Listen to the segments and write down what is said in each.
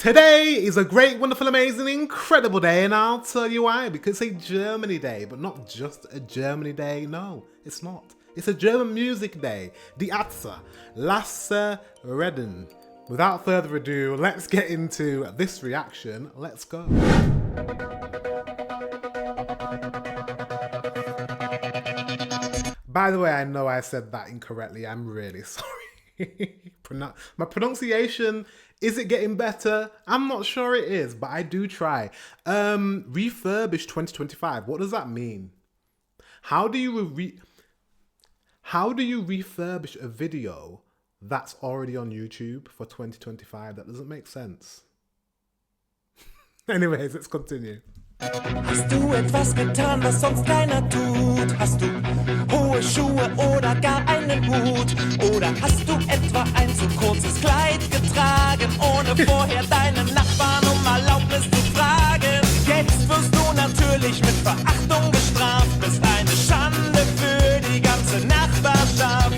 Today is a great, wonderful, amazing, incredible day, and I'll tell you why. Because it's a Germany day, but not just a Germany day. No, it's not. It's a German music day. Die ärzte, Lasse, Redn. Without further ado, let's get into this reaction. Let's go. By the way, I know I said that incorrectly. I'm really sorry. My pronunciation, is it getting better? I'm not sure it is, but I do try. Refurbish 2025. What does that mean? How do you refurbish a video that's already on YouTube for 2025? That doesn't make sense. Anyways, let's continue. Hast du etwas getan, was sonst keiner tut? Hast du hohe Schuhe oder gar einen Hut? Oder hast du etwa ein zu kurzes Kleid getragen, ohne vorher deinen Nachbarn um Erlaubnis zu fragen? Jetzt wirst du natürlich mit Verachtung bestraft, bist eine Schande für die ganze Nachbarschaft.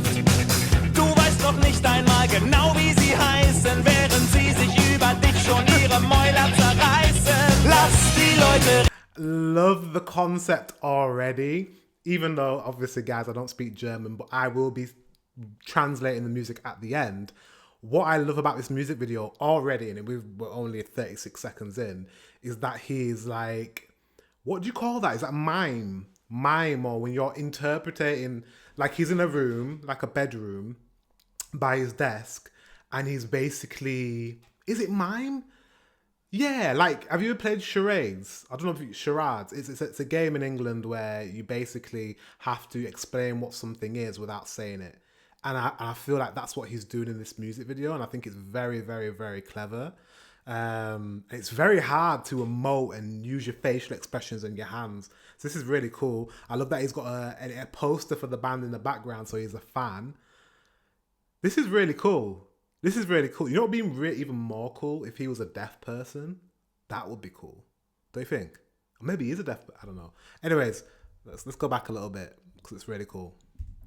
Du weißt noch nicht einmal genau, wie sie heißen, während sie sich über dich schon ihre Mäuler zerreißen. Lass die Leute. Love the concept already, even though obviously, guys, I don't speak German, but I will be translating the music at the end. What I love about this music video already, and we're only 36 seconds in, is that he's like, what do you call that? Is that mime, or when you're interpreting, like he's in a room, like a bedroom, by his desk, and he's basically, is it mime? Yeah, like, have you ever played charades? I don't know if it's charades. It's a game in England where you basically have to explain what something is without saying it. And I feel like that's what he's doing in this music video, and I think it's very, very, very clever. It's very hard to emote and use your facial expressions and your hands. So this is really cool. I love that he's got a poster for the band in the background, so he's a fan. This is really cool. This is really cool. You know what would be even more cool? If he was a deaf person. That would be cool. Don't you think? Or maybe he's a deaf, I don't know. Anyways, let's go back a little bit, because it's really cool.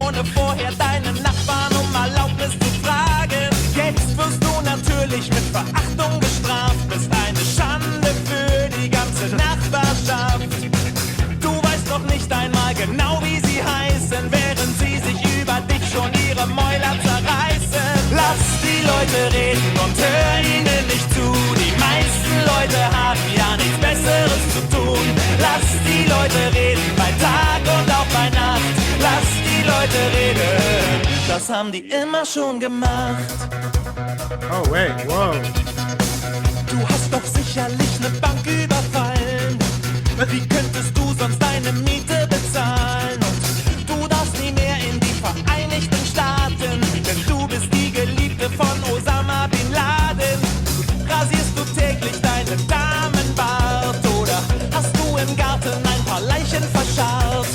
Ohne vorher deinen Nachbarn um Erlaubnis zu fragen. Jetzt wirst du natürlich mit Verachtung bestraft. Bist eine Schande für die ganze Nachbarschaft. Du weißt noch nicht einmal genau, wie sie heißen, während sie sich über dich schon ihre Mäuler zerreißen. Lass die Leute reden und hör ihnen nicht zu. Die meisten Leute haben ja nichts Besseres zu tun. Lass die Leute reden bei Tag und auch bei Nacht. Lass die Leute reden, das haben die immer schon gemacht. Oh wait, wow. Du hast doch sicherlich eine Bank überfallen. Wie könntest du sonst deine Miete bezahlen? Und du darfst nie mehr in die Vereinigten Staaten, denn du bist die Geliebte von Osama Bin Laden. Rasierst du täglich deinen Damenbart oder hast du im Garten ein paar Leichen verscharrt?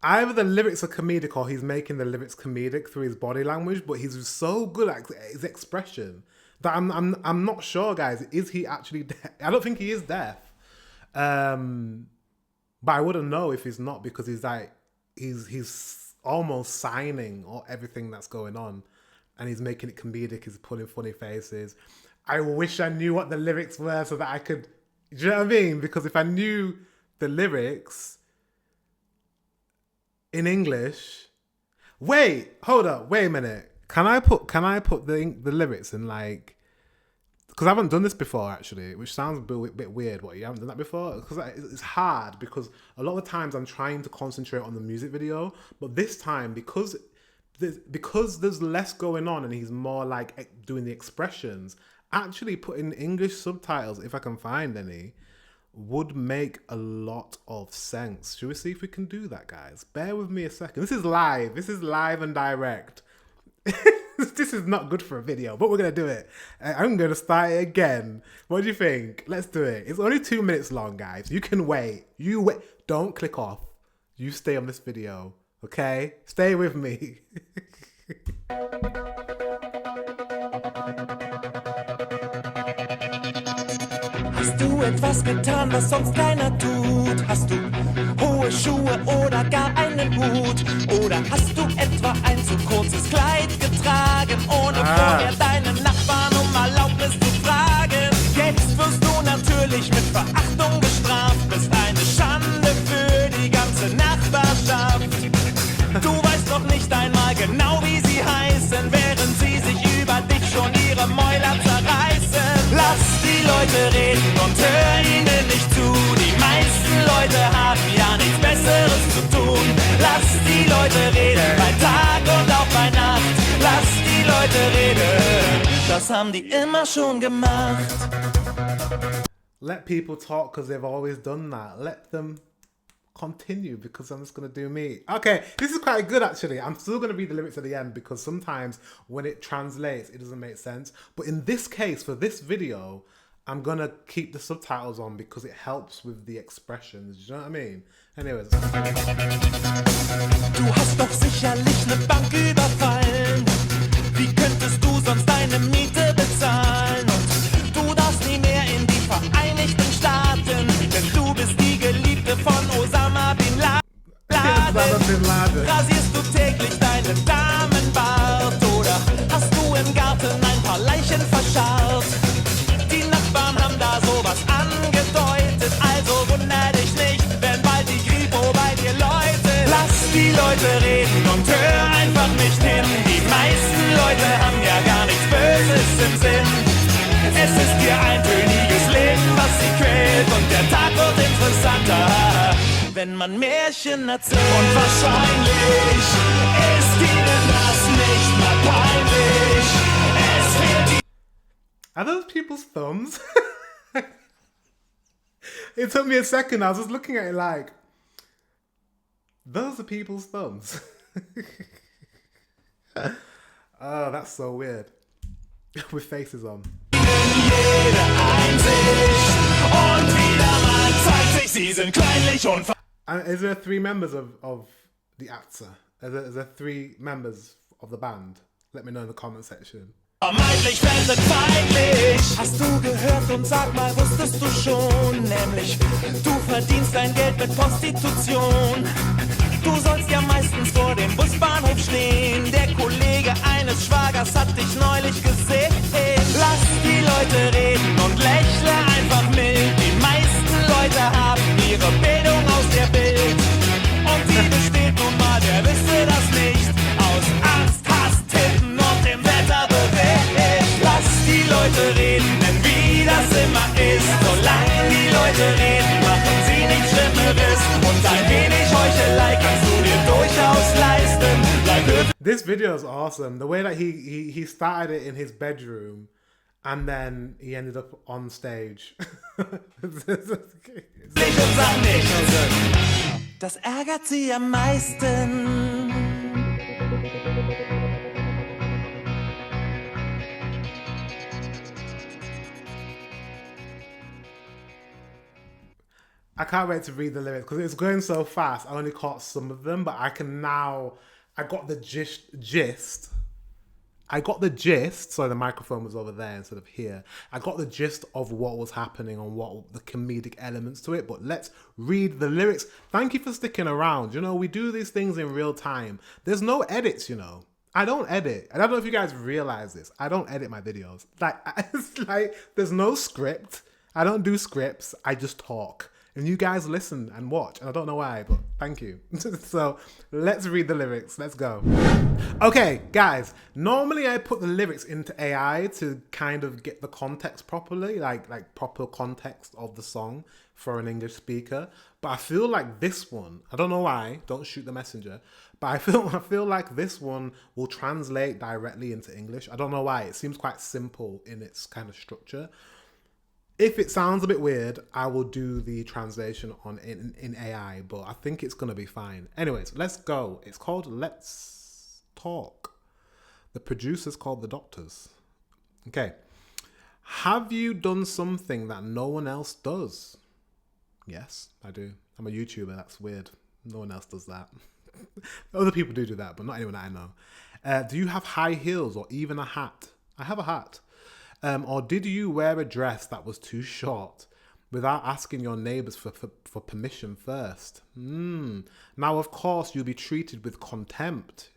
Either the lyrics are comedic or he's making the lyrics comedic through his body language, but he's so good at his expression that I'm not sure, guys. Is he actually deaf? I don't think he is deaf. But I wouldn't know if he's not, because he's like he's almost signing or everything that's going on, and he's making it comedic. He's putting funny faces. I wish I knew what the lyrics were so that I could. Do you know what I mean? Because if I knew the lyrics in English, wait, hold up, wait a minute. Can I put the lyrics in, like, because I haven't done this before actually, which sounds a bit weird. What, you haven't done that before? Because it's hard, because a lot of the times I'm trying to concentrate on the music video, but this time because there's less going on and he's more like doing the expressions, actually putting English subtitles, if I can find any, would make a lot of sense. Should we see if we can do that, guys? Bear with me a second. This is live. This is live and direct. This is not good for a video, but we're going to do it. I'm going to start it again. What do you think? Let's do it. It's only 2 minutes long, guys. You can wait. You wait. Don't click off. You stay on this video, okay? Stay with me. Hast du etwas getan, was sonst keiner tut? Hast du hohe Schuhe oder gar einen Hut? Oder hast du etwa ein zu kurzes Kleid getragen, ohne vorher deinen Nachbarn um Erlaubnis zu fragen? Jetzt Leute reden und hör ihnen nicht zu. Die meisten Leute haben ja nichts Besseres zu tun. Lass die Leute reden bei Tag und auch bei Nacht. Lass die Leute reden, das haben die immer schon gemacht. Let people talk because they've always done that. Let them continue because I'm just going to do me. Okay, this is quite good actually. I'm still going to read the lyrics at the end because sometimes when it translates, it doesn't make sense. But in this case, for this video, I'm going to keep the subtitles on because it helps with the expressions. You know what I mean? Anyways. Du hast doch sicherlich eine Bank überfallen. Wie könntest du sonst deine Miete bezahlen? Und du darfst nie mehr in die Vereinigten Staaten, denn du bist die Geliebte von Osama Bin Laden. Rasierst du täglich deinen Damenbart oder hast du im Garten ein paar Leichen verscharrt? Die Nachbarn haben da sowas angedeutet, also wunder dich nicht, wenn bald die Kripo bei dir läutet. Lass die Leute reden und hör einfach nicht hin. Die meisten Leute haben ja gar nichts Böses im Sinn. Es ist ihr eintöniges Leben, was sie quält, und der Tag wird interessanter, wenn man Märchen erzählt. Und wahrscheinlich ist ihnen das nicht mal peinlich. Es fehlt die... Are those people's thumbs? It took me a second. I was just looking at it like, those are people's thumbs. Oh, that's so weird. With faces on. Jede Einsicht und wieder mal zeigt sich, sie sind kleinlich und And is there 3 members of the ärzte? Is there 3 members of the band? Let me know in the comment section. vermeintlich feindlich. Hast du gehört und sag mal, wusstest du schon? Nämlich, du verdienst dein Geld mit Prostitution. Du sollst ja meistens vor dem Busbahnhof stehen. Der Kollege eines Schwagers hat dich neulich gesehen. Lass die Leute reden und lächle einfach mild. Die meisten Leute haben ihre Bildung aus der Bild. Und die besteht nun mal, wer wüsste das nicht, aus Angst, Hass, Titten und dem Wetterbericht. Lass die Leute reden, denn wie das immer ist, solange die Leute reden, machen sie nichts Schlimmeres. Und ein wenig Heuchelei kannst du dir durchaus leisten. Bleib höflich. This video is awesome. The way that he started it in his bedroom and then he ended up on stage. Und sag nichts. Das ärgert sie am meisten. I can't wait to read the lyrics because it's going so fast. I only caught some of them, but I got the gist. I got the gist. Sorry, the microphone was over there instead of here. I got the gist of what was happening and what the comedic elements to it. But let's read the lyrics. Thank you for sticking around. You know, we do these things in real time. There's no edits, you know. I don't edit. And I don't know if you guys realize this. I don't edit my videos. It's like there's no script. I don't do scripts. I just talk. And you guys listen and watch. And I don't know why, but thank you. So let's read the lyrics. Let's go. Okay, guys. Normally I put the lyrics into AI to kind of get the context properly, like proper context of the song for an English speaker. But I feel like this one, I don't know why, don't shoot the messenger, but I feel like this one will translate directly into English. I don't know why. It seems quite simple in its kind of structure. If it sounds a bit weird, I will do the translation in AI, but I think it's going to be fine. Anyways, let's go. It's called Let's Talk. The producer's called The Doctors. Okay. Have you done something that no one else does? Yes, I do. I'm a YouTuber. That's weird. No one else does that. Other people do that, but not anyone that I know. Do you have high heels or even a hat? I have a hat. Or did you wear a dress that was too short without asking your neighbours for permission first? Now, of course, you'll be treated with contempt.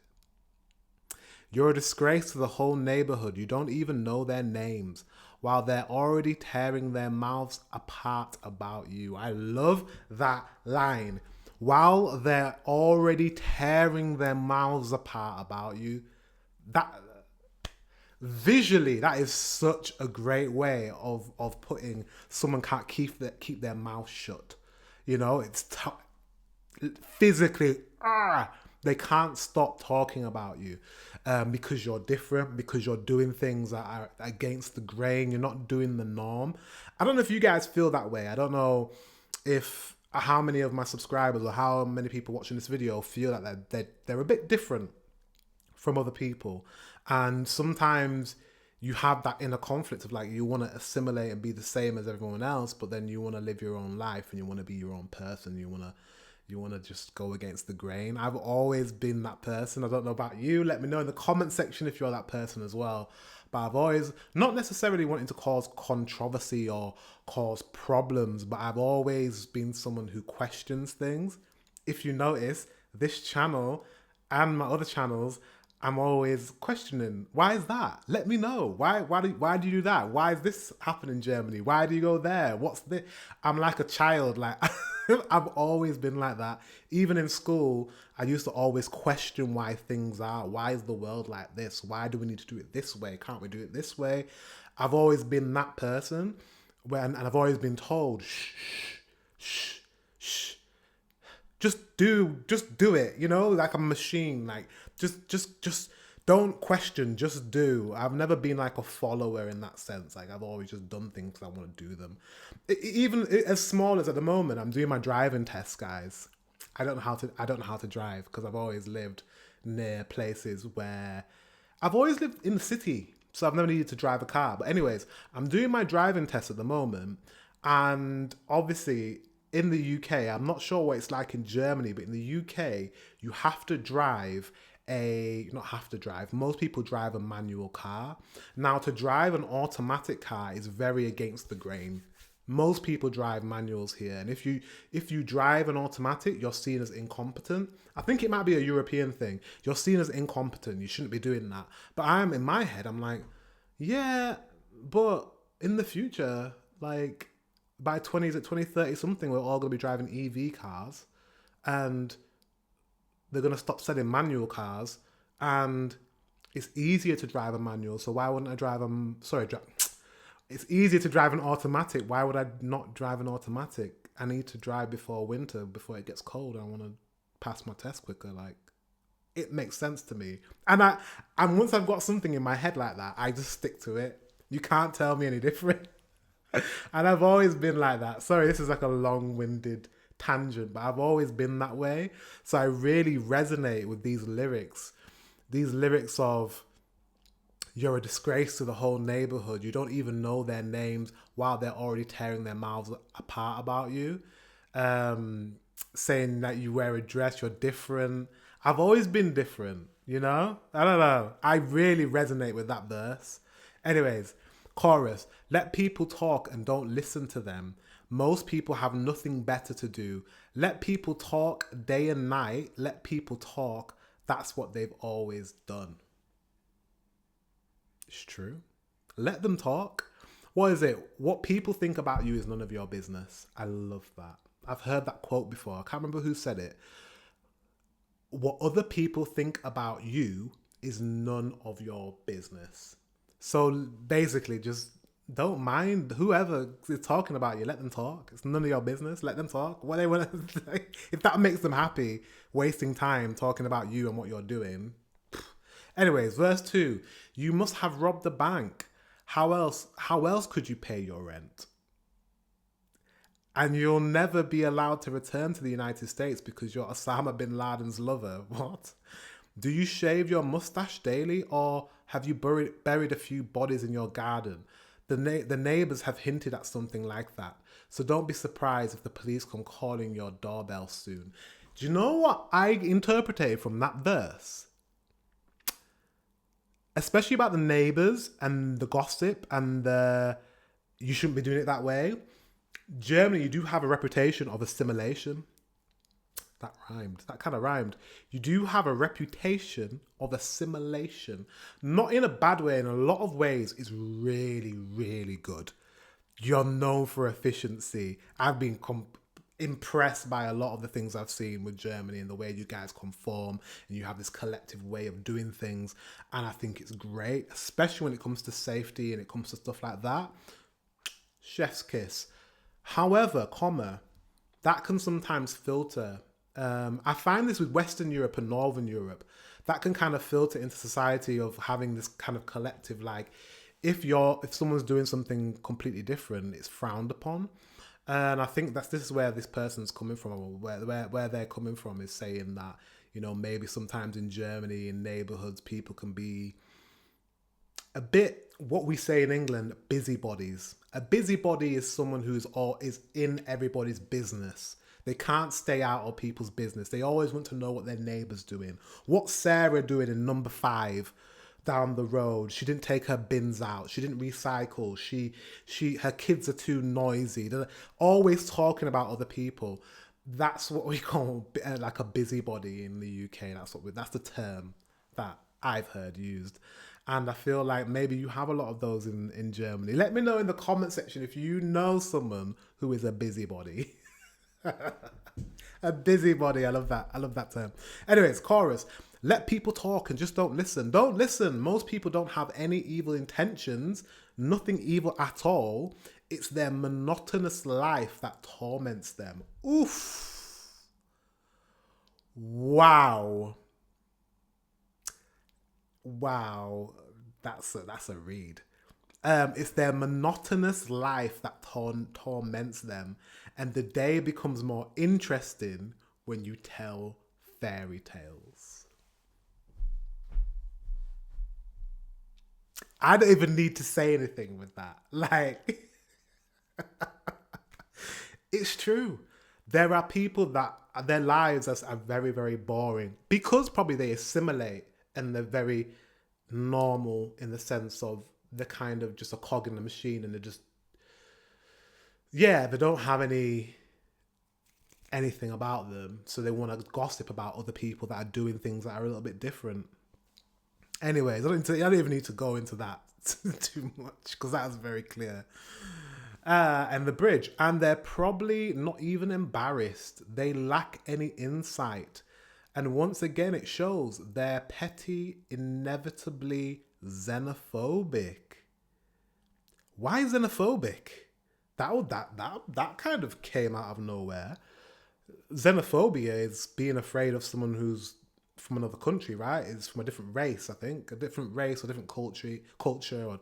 You're a disgrace to the whole neighbourhood. You don't even know their names while they're already tearing their mouths apart about you. I love that line. While they're already tearing their mouths apart about you. visually, that is such a great way of putting someone can't keep their mouth shut. You know, physically, they can't stop talking about you because you're different, because you're doing things that are against the grain. You're not doing the norm. I don't know if you guys feel that way. I don't know if how many of my subscribers or how many people watching this video feel like they're a bit different from other people. And sometimes you have that inner conflict of like, you want to assimilate and be the same as everyone else, but then you want to live your own life and you want to be your own person. You want to just go against the grain. I've always been that person. I don't know about you. Let me know in the comment section if you're that person as well. But I've always, not necessarily wanting to cause controversy or cause problems, but I've always been someone who questions things. If you notice, this channel and my other channels, I'm always questioning, why is that? Let me know. Why do you do that? Why is this happen in Germany? Why do you go there? What's this? I'm like a child. Like I've always been like that. Even in school, I used to always question why things are. Why is the world like this? Why do we need to do it this way? Can't we do it this way? I've always been that person and I've always been told, shh. Just do it, you know, like a machine. Like just don't question, just do. I've never been like a follower in that sense. Like I've always just done things because I want to do them. Even as small as at the moment, I'm doing my driving test, guys. I don't know how to drive because I've always lived near places where I've always lived in the city, so I've never needed to drive a car. But anyways, I'm doing my driving test at the moment, and obviously in the UK, I'm not sure what it's like in Germany, but in the UK, you have to drive most people drive a manual car. Now, to drive an automatic car is very against the grain. Most people drive manuals here, and if you drive an automatic, you're seen as incompetent. I think it might be a European thing. You're seen as incompetent. You shouldn't be doing that. But in my head, I'm like, yeah, but in the future, like by 2030 something, we're all going to be driving EV cars, and they're going to stop selling manual cars, and it's easier to drive a manual. So why wouldn't I drive it's easier to drive an automatic. Why would I not drive an automatic? I need to drive before winter, before it gets cold. I want to pass my test quicker. Like, it makes sense to me. And once I've got something in my head like that, I just stick to it. You can't tell me any different. And I've always been like that. Sorry, this is like a long-winded tangent, but I've always been that way. So I really resonate with these lyrics of, you're a disgrace to the whole neighborhood. You don't even know their names while they're already tearing their mouths apart about you. Saying that you wear a dress, you're different. I've always been different, you know? I don't know. I really resonate with that verse. Anyways, chorus, let people talk and don't listen to them. Most people have nothing better to do. Let people talk day and night. Let people talk. That's what they've always done. It's true. Let them talk. What is it? What people think about you is none of your business. I love that. I've heard that quote before. I can't remember who said it. What other people think about you is none of your business. So basically, just don't mind whoever is talking about you. Let them talk. It's none of your business. Let them talk. What they want to say. If that makes them happy, wasting time talking about you and what you're doing. Anyways, verse 2. You must have robbed the bank. How else could you pay your rent? And you'll never be allowed to return to the United States because you're Osama bin Laden's lover. What? Do you shave your mustache daily, or have you buried a few bodies in your garden? The neighbors have hinted at something like that. So don't be surprised if the police come calling your doorbell soon. Do you know what I interpreted from that verse? Especially about the neighbors and the gossip and you shouldn't be doing it that way. Germany, you do have a reputation of assimilation. That rhymed. That kind of rhymed. You do have a reputation of assimilation. Not in a bad way. In a lot of ways, it's really, really good. You're known for efficiency. I've been impressed by a lot of the things I've seen with Germany and the way you guys conform and you have this collective way of doing things. And I think it's great, especially when it comes to safety and it comes to stuff like that. Chef's kiss. However, that can sometimes filter. I find this with Western Europe and Northern Europe. That can kind of filter into society of having this kind of collective, like, if someone's doing something completely different, it's frowned upon. And I think this is where this person's coming from, or where they're coming from, is saying that, you know, maybe sometimes in Germany, in neighborhoods, people can be a bit, what we say in England, busybodies. A busybody is someone who's is in everybody's business. They can't stay out of people's business. They always want to know what their neighbour's doing. What's Sarah doing in number 5 down the road? She didn't take her bins out. She didn't recycle. Her kids are too noisy. They're always talking about other people. That's what we call like a busybody in the UK. That's the term that I've heard used. And I feel like maybe you have a lot of those in Germany. Let me know in the comment section if you know someone who is a busybody. A busybody. I love that term. Anyways, chorus. Let people talk and just don't listen. Don't listen. Most people don't have any evil intentions. Nothing evil at all. It's their monotonous life that torments them. Oof. Wow. That's a read. It's their monotonous life that torments them, and the day becomes more interesting when you tell fairy tales. I don't even need to say anything with that. Like, it's true. There are people that their lives are very, very boring because probably they assimilate and they're very normal in the sense of they're kind of just a cog in the machine, and they're just, they don't have anything about them, so they want to gossip about other people that are doing things that are a little bit different. Anyways, I don't even need to go into that too much because that is very clear. And the bridge, and they're probably not even embarrassed. They lack any insight. And once again, it shows they're petty, inevitably xenophobic. Why xenophobic? That kind of came out of nowhere. Xenophobia is being afraid of someone who's from another country, right? It's from a different race, I think. A different race or different culture or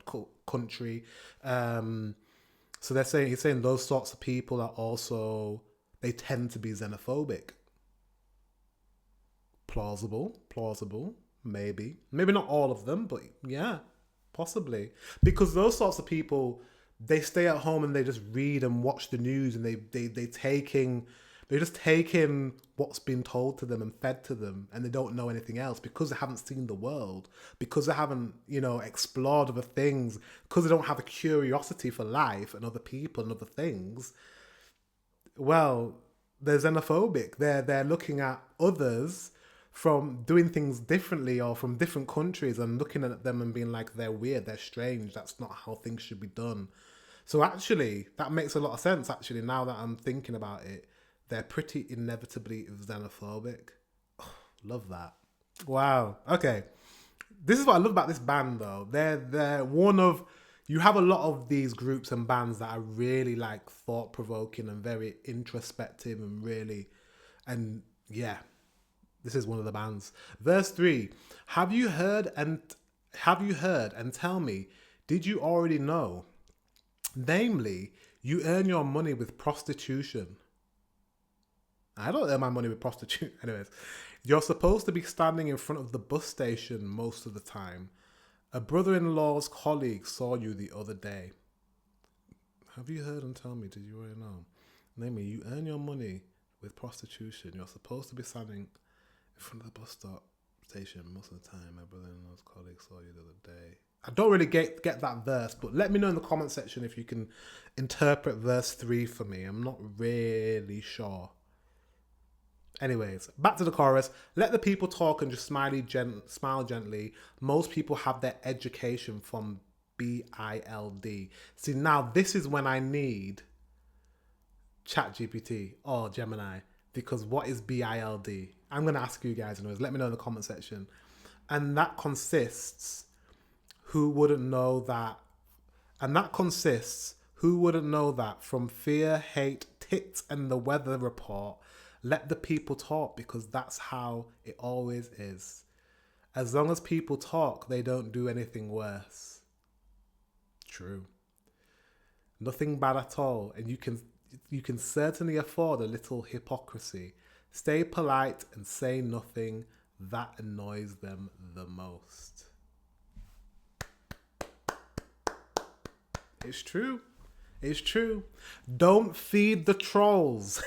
country. So he's saying those sorts of people are also, they tend to be xenophobic. Plausible, maybe not all of them, but yeah, possibly, because those sorts of people, they stay at home and they just read and watch the news, and they're just taking what's been told to them and fed to them, and they don't know anything else because they haven't seen the world, because they haven't, explored other things, because they don't have a curiosity for life and other people and other things. Well, they're xenophobic. They're looking at others from doing things differently or from different countries and looking at them and being like, they're weird, they're strange, that's not how things should be done. So actually, that makes a lot of sense, actually, now that I'm thinking about it. They're pretty inevitably xenophobic. Oh, love that. Wow. Okay. This is what I love about this band, though. They're one of... You have a lot of these groups and bands that are really, like, thought-provoking and very introspective and really... And, yeah... This is one of the bands. Verse 3. Have you heard and tell me, did you already know? Namely, you earn your money with prostitution. I don't earn my money with prostitution. Anyways, you're supposed to be standing in front of the bus station most of the time. A brother-in-law's colleague saw you the other day. Have you heard and tell me, did you already know? Namely, you earn your money with prostitution. You're supposed to be standing in front of the bus stop station most of the time. My brother-in-law's colleague saw you the other day. I don't really get that verse, but let me know in the comment section if you can interpret verse 3 for me. I'm not really sure. Anyways, back to the chorus. Let the people talk and just smile gently. Most people have their education from BILD. See, now this is when I need ChatGPT or Gemini, because what is BILD? I'm going to ask you guys anyways. Let me know in the comment section. And that consists, who wouldn't know that? And that consists, who wouldn't know that from fear, hate, tits, and the weather report, let the people talk, because that's how it always is. As long as people talk, they don't do anything worse. True. Nothing bad at all. And you can certainly afford a little hypocrisy. Stay polite and say nothing. That annoys them the most. It's true. It's true. Don't feed the trolls.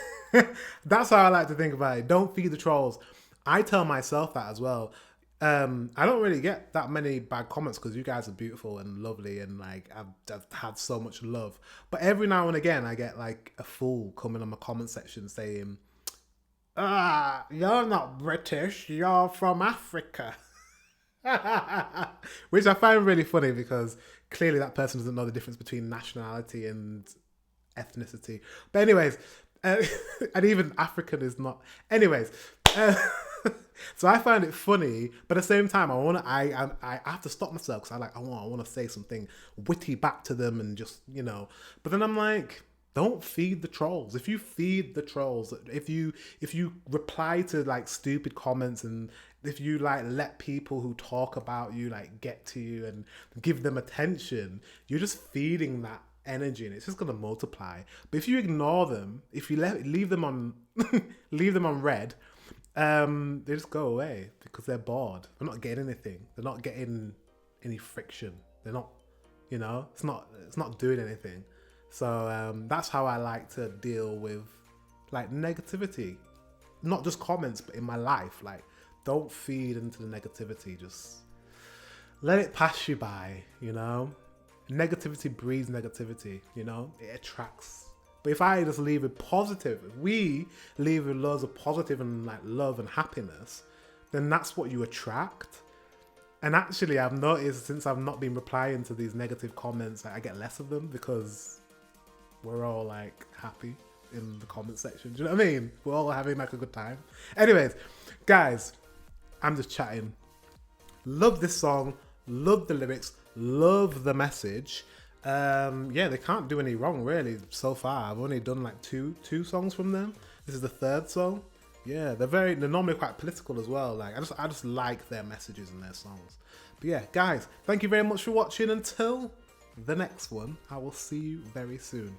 That's how I like to think about it. Don't feed the trolls. I tell myself that as well. I don't really get that many bad comments because you guys are beautiful and lovely, and like I've had so much love. But every now and again, I get like a fool coming on my comment section saying, you're not British, you're from Africa. Which I find really funny, because clearly that person doesn't know the difference between nationality and ethnicity. But anyways, and even African is not. Anyways, so I find it funny, but at the same time, I have to stop myself, because I want to say something witty back to them, and just, you know. But then I'm like, don't feed the trolls. If you feed the trolls, if you reply to like stupid comments, and if you like let people who talk about you like get to you and give them attention, you're just feeding that energy, and it's just gonna multiply. But if you ignore them, if you leave them on leave them on red, they just go away because they're bored. They're not getting anything. They're not getting any friction. They're not, you know, it's not doing anything. So that's how I like to deal with like negativity, not just comments, but in my life. Like, don't feed into the negativity. Just let it pass you by, you know. Negativity breeds negativity, you know. It attracts. But if I just leave it positive, if we leave with loads of positive and like love and happiness, then that's what you attract. And actually, I've noticed since I've not been replying to these negative comments, I get less of them, because we're all like happy in the comment section. Do you know what I mean? We're all having like a good time. Anyways, guys, I'm just chatting. Love this song. Love the lyrics. Love the message. Yeah, they can't do any wrong really so far. I've only done like two songs from them. This is the third song. Yeah, they're normally quite political as well. Like I just like their messages and their songs. But yeah, guys, thank you very much for watching. Until the next one, I will see you very soon.